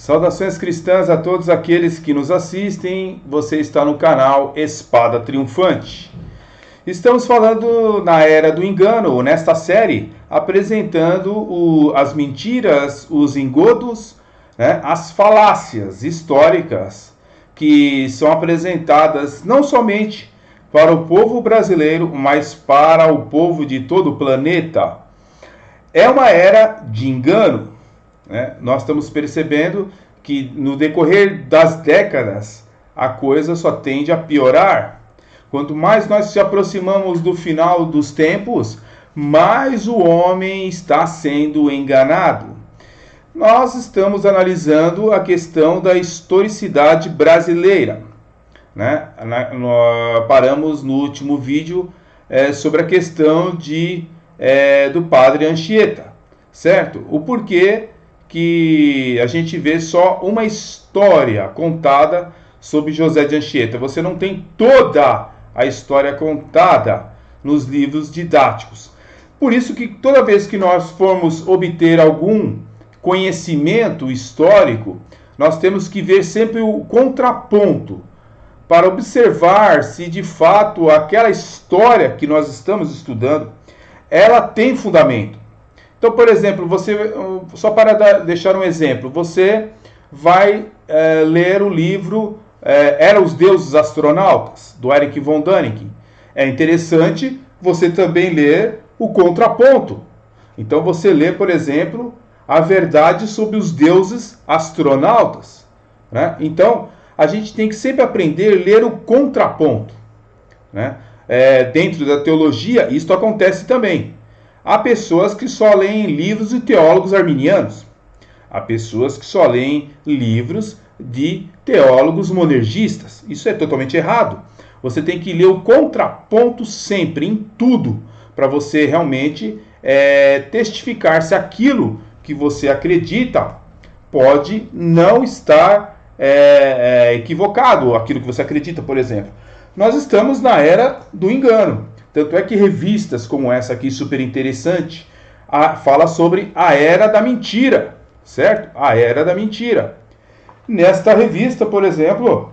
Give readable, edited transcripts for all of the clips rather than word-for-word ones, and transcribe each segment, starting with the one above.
Saudações cristãs a todos aqueles que nos assistem. Você está no canal Espada Triunfante. Estamos falando na era do engano, nesta série, apresentando as mentiras, os engodos, né, as falácias históricas que são apresentadas não somente para o povo brasileiro, mas para o povo de todo o planeta. É uma era de engano. Nós estamos percebendo que no decorrer das décadas a coisa só tende a piorar. Quanto mais nós se aproximamos do final dos tempos, mais o homem está sendo enganado. Nós estamos analisando a questão da historicidade brasileira. Paramos no último vídeo sobre a questão do padre Anchieta, certo? O porquê que a gente vê só uma história contada sobre José de Anchieta. Você não tem toda a história contada nos livros didáticos. Por isso que toda vez que nós formos obter algum conhecimento histórico, nós temos que ver sempre o contraponto para observar se de fato aquela história que nós estamos estudando, ela tem fundamento. Então, por exemplo, só para deixar um exemplo, você vai ler o livro Eram os Deuses Astronautas, do Erich von Däniken. É interessante você também ler o contraponto. Então, você lê, por exemplo, a verdade sobre os deuses astronautas. Então, a gente tem que sempre aprender a ler o contraponto. Dentro da teologia, isso acontece também. Há pessoas que só leem livros de teólogos arminianos. Há pessoas que só leem livros de teólogos monergistas. Isso é totalmente errado. Você tem que ler o contraponto sempre, em tudo, para você realmente testificar se aquilo que você acredita pode não estar equivocado, aquilo que você acredita, por exemplo. Nós estamos na era do engano. Tanto é que revistas como essa aqui, super interessante, fala sobre a era da mentira, certo? A era da mentira. Nesta revista, por exemplo,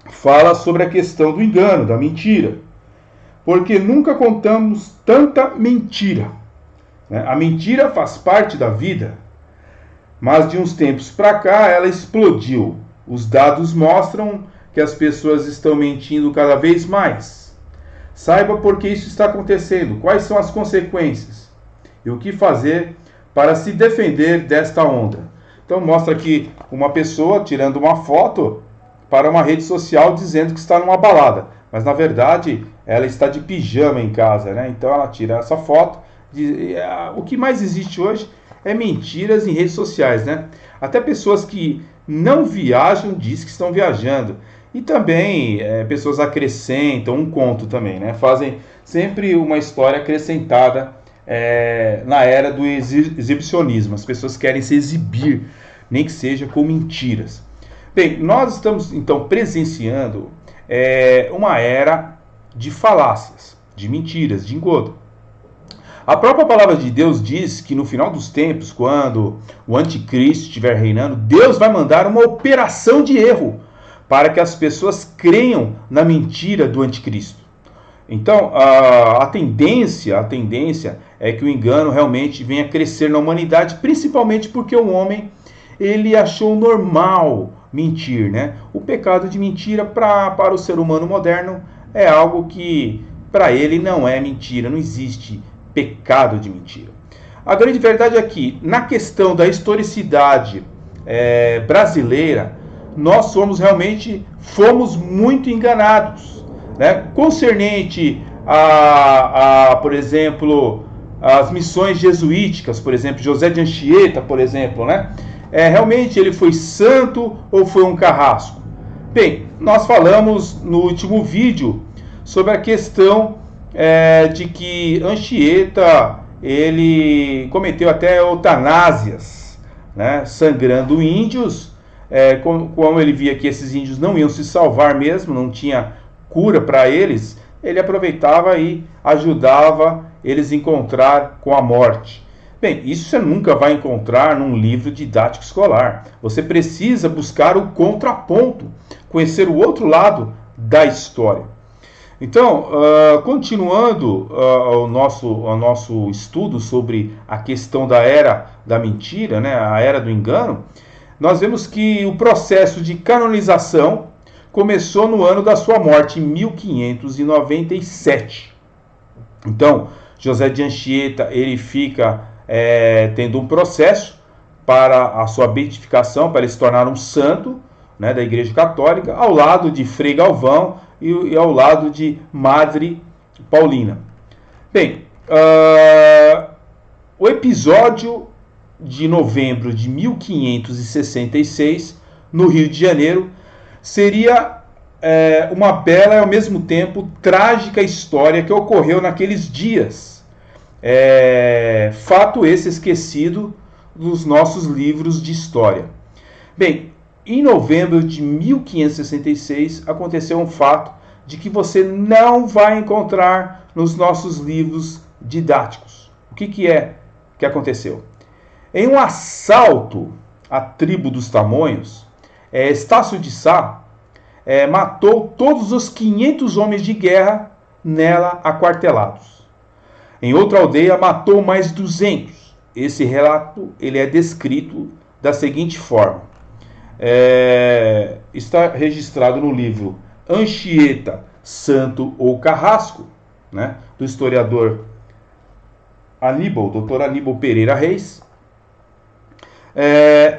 fala sobre a questão do engano, da mentira. Porque nunca contamos tanta mentira. A mentira faz parte da vida, mas de uns tempos para cá ela explodiu. Os dados mostram que as pessoas estão mentindo cada vez mais. Saiba por que isso está acontecendo, quais são as consequências e o que fazer para se defender desta onda. Então mostra aqui uma pessoa tirando uma foto para uma rede social dizendo que está numa balada, mas na verdade ela está de pijama em casa, Então ela tira essa foto. O que mais existe hoje é mentiras em redes sociais, Até pessoas que não viajam dizem que estão viajando. E também pessoas acrescentam um conto também, Fazem sempre uma história acrescentada na era do exibicionismo. As pessoas querem se exibir, nem que seja com mentiras. Bem, nós estamos então presenciando uma era de falácias, de mentiras, de engodo. A própria palavra de Deus diz que no final dos tempos, quando o anticristo estiver reinando, Deus vai mandar uma operação de erro para que as pessoas creiam na mentira do anticristo. Então, a tendência é que o engano realmente venha crescer na humanidade, principalmente porque o homem ele achou normal mentir, O pecado de mentira para o ser humano moderno é algo que para ele não é mentira, não existe pecado de mentira. A grande verdade é que na questão da historicidade brasileira, nós fomos muito enganados, concernente por exemplo, as missões jesuíticas, por exemplo, José de Anchieta, por exemplo, realmente ele foi santo ou foi um carrasco? Bem, nós falamos no último vídeo sobre a questão de que Anchieta ele cometeu até eutanásias, sangrando índios. Como ele via que esses índios não iam se salvar mesmo, não tinha cura para eles, ele aproveitava e ajudava eles a encontrar com a morte. Bem, isso você nunca vai encontrar num livro didático escolar. Você precisa buscar o contraponto, conhecer o outro lado da história. Então, continuando ao nosso estudo sobre a questão da era da mentira, né, a era do engano, nós vemos que o processo de canonização começou no ano da sua morte, em 1597. Então, José de Anchieta, ele fica tendo um processo para a sua beatificação, para ele se tornar um santo, né, da Igreja Católica, ao lado de Frei Galvão e ao lado de Madre Paulina. Bem, o episódio de novembro de 1566, no Rio de Janeiro, seria uma bela e ao mesmo tempo trágica história que ocorreu naqueles dias. Fato esse esquecido dos nossos livros de história. Bem, em novembro de 1566 aconteceu um fato de que você não vai encontrar nos nossos livros didáticos. O que aconteceu? Em um assalto à tribo dos Tamonhos, Estácio de Sá matou todos os 500 homens de guerra nela aquartelados. Em outra aldeia matou mais 200. Esse relato ele é descrito da seguinte forma. Está registrado no livro Anchieta, Santo ou Carrasco, né, do historiador Dr. Aníbal Pereira Reis.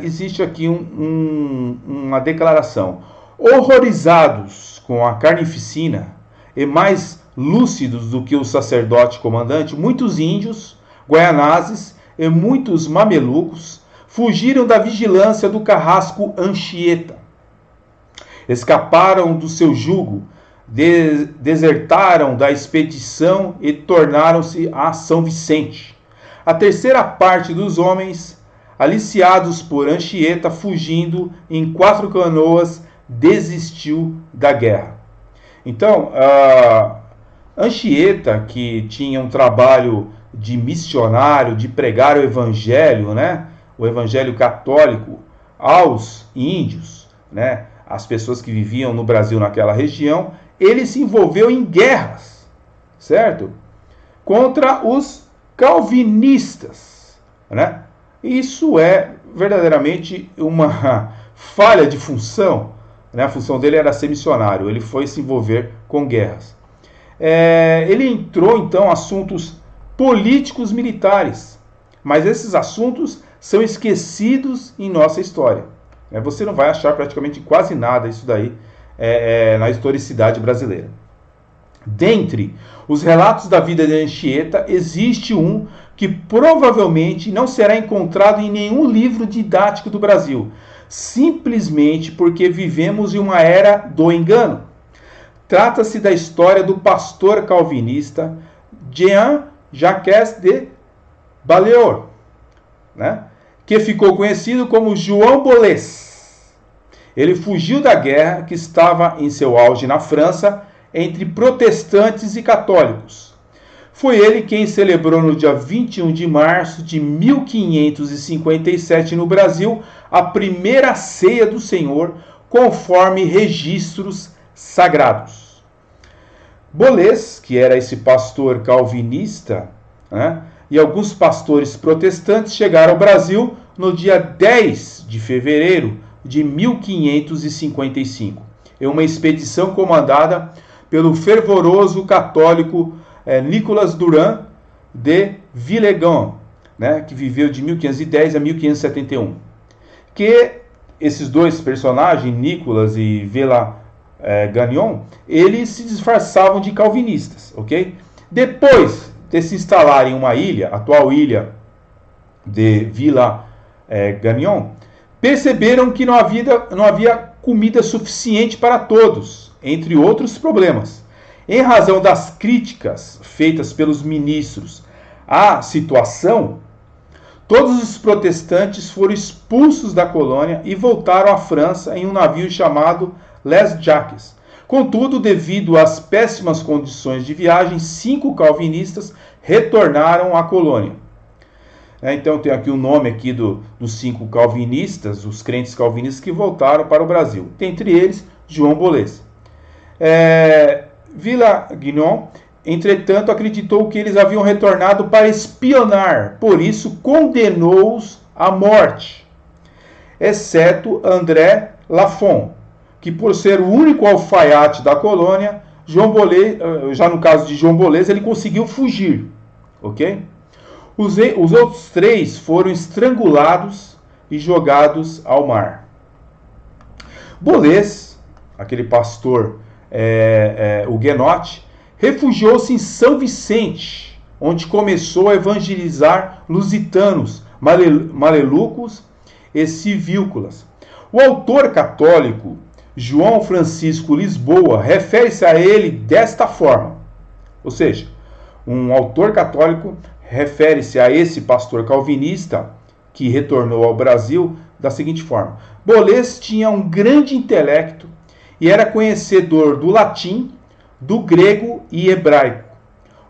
Existe aqui uma declaração. Horrorizados com a carnificina e mais lúcidos do que o sacerdote comandante, muitos índios, guaianazes e muitos mamelucos fugiram da vigilância do carrasco Anchieta. Escaparam do seu jugo, desertaram da expedição e tornaram-se a São Vicente. A terceira parte dos homens, aliciados por Anchieta, fugindo em 4 canoas, desistiu da guerra. Então, Anchieta, que tinha um trabalho de missionário, de pregar o evangelho, né, o evangelho católico aos índios, né, as pessoas que viviam no Brasil naquela região, ele se envolveu em guerras, certo? Contra os calvinistas, né? Isso é verdadeiramente uma falha de função, né? A função dele era ser missionário, ele foi se envolver com guerras. Ele entrou então em assuntos políticos militares, mas esses assuntos são esquecidos em nossa história. Você não vai achar praticamente quase nada isso daí na historicidade brasileira. Dentre os relatos da vida de Anchieta, existe um que provavelmente não será encontrado em nenhum livro didático do Brasil, simplesmente porque vivemos em uma era do engano. Trata-se da história do pastor calvinista Jean-Jacques de Baléor, né, que ficou conhecido como João Bolès. Ele fugiu da guerra que estava em seu auge na França entre protestantes e católicos. Foi ele quem celebrou no dia 21 de março de 1557 no Brasil a primeira ceia do Senhor, conforme registros sagrados. Bolès, que era esse pastor calvinista, né, e alguns pastores protestantes chegaram ao Brasil no dia 10 de fevereiro de 1555, em uma expedição comandada pelo fervoroso católico Nicolas Durand de Villegagnon, né, que viveu de 1510 a 1571. Que esses dois personagens, Nicolas e Villegagnon, eles se disfarçavam de calvinistas, ok? Depois de se instalar em uma ilha, a atual ilha de Villegagnon, perceberam que não havia comida suficiente para todos, entre outros problemas. Em razão das críticas feitas pelos ministros à situação, todos os protestantes foram expulsos da colônia e voltaram à França em um navio chamado Les Jacques. Contudo, devido às péssimas condições de viagem, 5 calvinistas retornaram à colônia. Então tem aqui o nome aqui dos 5 calvinistas, os crentes calvinistas que voltaram para o Brasil. Dentre eles, João Bolés. Villegagnon, entretanto, acreditou que eles haviam retornado para espionar, por isso condenou-os à morte, exceto André Lafon, que por ser o único alfaiate da colônia, João Bolés, já no caso de João Bolés, ele conseguiu fugir, ok? Os outros 3 foram estrangulados e jogados ao mar. Bolés, aquele pastor huguenote, refugiou-se em São Vicente, onde começou a evangelizar lusitanos, malelucos e civícolas. O autor católico João Francisco Lisboa refere-se a ele desta forma, ou seja, um autor católico refere-se a esse pastor calvinista que retornou ao Brasil da seguinte forma: Bolés tinha um grande intelecto e era conhecedor do latim, do grego e hebraico,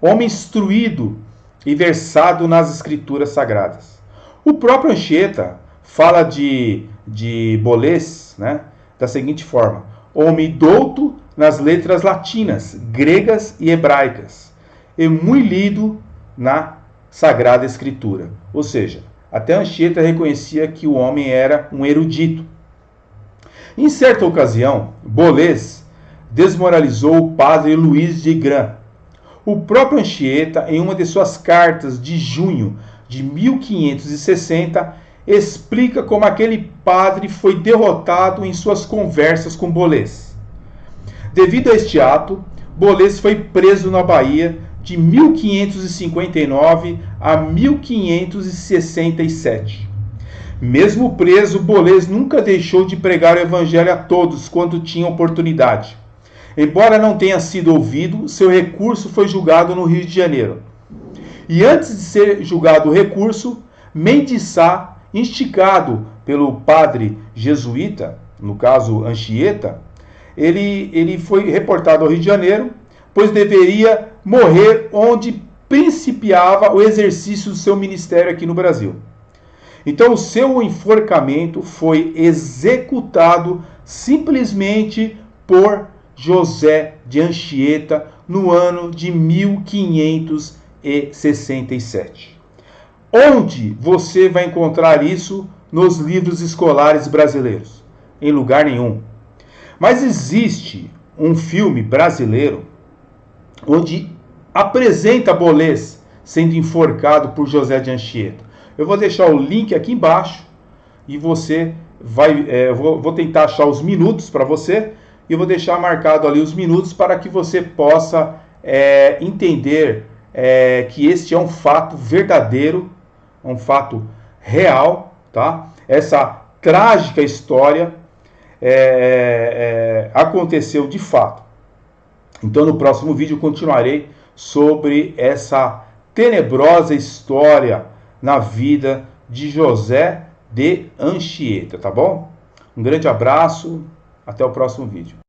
homem instruído e versado nas escrituras sagradas. O próprio Anchieta fala de Bolés, né, da seguinte forma: homem douto nas letras latinas, gregas e hebraicas, e muito lido na Sagrada Escritura. Ou seja, até Anchieta reconhecia que o homem era um erudito. Em certa ocasião, Bolés desmoralizou o padre Luiz de Gran. O próprio Anchieta, em uma de suas cartas de junho de 1560, explica como aquele padre foi derrotado em suas conversas com Bolés. Devido a este ato, Bolés foi preso na Bahia de 1559 a 1567. Mesmo preso, Bolés nunca deixou de pregar o evangelho a todos quando tinha oportunidade. Embora não tenha sido ouvido, seu recurso foi julgado no Rio de Janeiro. E antes de ser julgado o recurso, Mendes Sá, instigado pelo padre jesuíta, no caso Anchieta, ele foi reportado ao Rio de Janeiro, pois deveria morrer onde principiava o exercício do seu ministério aqui no Brasil. Então o seu enforcamento foi executado simplesmente por José de Anchieta no ano de 1567. Onde você vai encontrar isso nos livros escolares brasileiros? Em lugar nenhum. Mas existe um filme brasileiro onde apresenta Bolés sendo enforcado por José de Anchieta. Eu vou deixar o link aqui embaixo e você vai... vou tentar achar os minutos para você e eu vou deixar marcado ali os minutos para que você possa entender que este é um fato verdadeiro, um fato real, tá? Essa trágica história aconteceu de fato. Então no próximo vídeo continuarei sobre essa tenebrosa história na vida de José de Anchieta, tá bom? Um grande abraço, até o próximo vídeo.